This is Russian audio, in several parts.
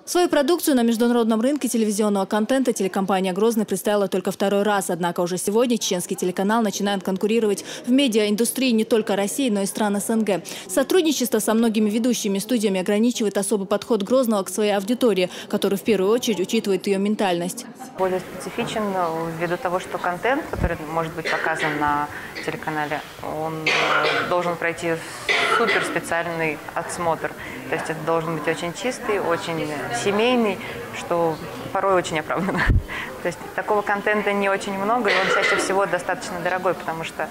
Свою продукцию на международном рынке телевизионного контента телекомпания «Грозный» представила только второй раз. Однако уже сегодня чеченский телеканал начинает конкурировать в медиаиндустрии не только России, но и стран СНГ. Сотрудничество со многими ведущими студиями ограничивает особый подход «Грозного» к своей аудитории, который в первую очередь учитывает ее ментальность. Более специфичен ввиду того, что контент, который может быть показан на телеканале, он должен пройти суперспециальный отсмотр. То есть это должен быть очень чистый, очень семейный, что порой очень оправдано. То есть такого контента не очень много, и он чаще всего достаточно дорогой, потому что,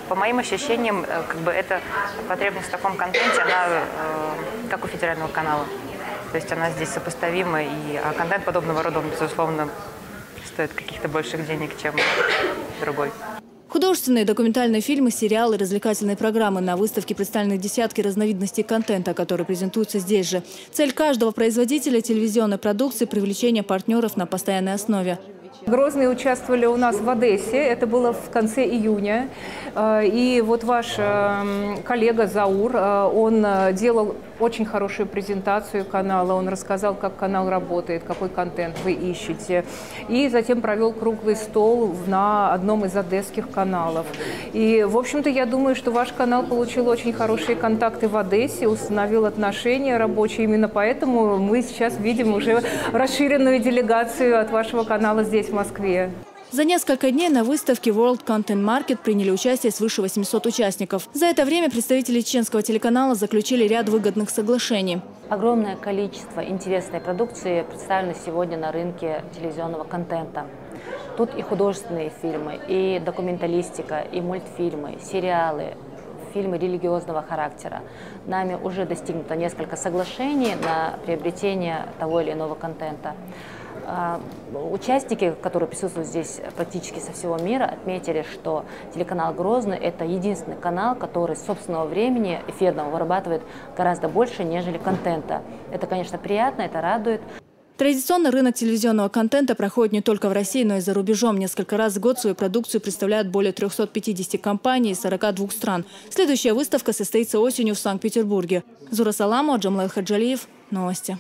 по моим ощущениям, эта потребность в таком контенте, она как у федерального канала. То есть она здесь сопоставима, а контент подобного рода, он, безусловно, стоит каких-то больших денег, чем другой. Художественные, документальные фильмы, сериалы, развлекательные программы. На выставке представлены десятки разновидностей контента, которые презентуются здесь же. Цель каждого производителя телевизионной продукции – привлечение партнеров на постоянной основе. Грозные участвовали у нас в Одессе, это было в конце июня. И вот ваш коллега Заур, он делал очень хорошую презентацию канала, он рассказал, как канал работает, какой контент вы ищете. И затем провел круглый стол на одном из одесских каналов. И, в общем-то, я думаю, что ваш канал получил очень хорошие контакты в Одессе, установил отношения рабочие. Именно поэтому мы сейчас видим уже расширенную делегацию от вашего канала здесь, в Москве. За несколько дней на выставке World Content Market приняли участие свыше 800 участников. За это время представители чеченского телеканала заключили ряд выгодных соглашений. Огромное количество интересной продукции представлено сегодня на рынке телевизионного контента. Тут и художественные фильмы, и документалистика, и мультфильмы, сериалы, фильмы религиозного характера. Нами уже достигнуто несколько соглашений на приобретение того или иного контента. Участники, которые присутствуют здесь практически со всего мира, отметили, что телеканал «Грозный» – это единственный канал, который с собственного времени эфирного вырабатывает гораздо больше, нежели контента. Это, конечно, приятно, это радует. Традиционно рынок телевизионного контента проходит не только в России, но и за рубежом. Несколько раз в год свою продукцию представляют более 350 компаний из 42 стран. Следующая выставка состоится осенью в Санкт-Петербурге. Зура Саламова, Джамлел Хаджалиев. Новости.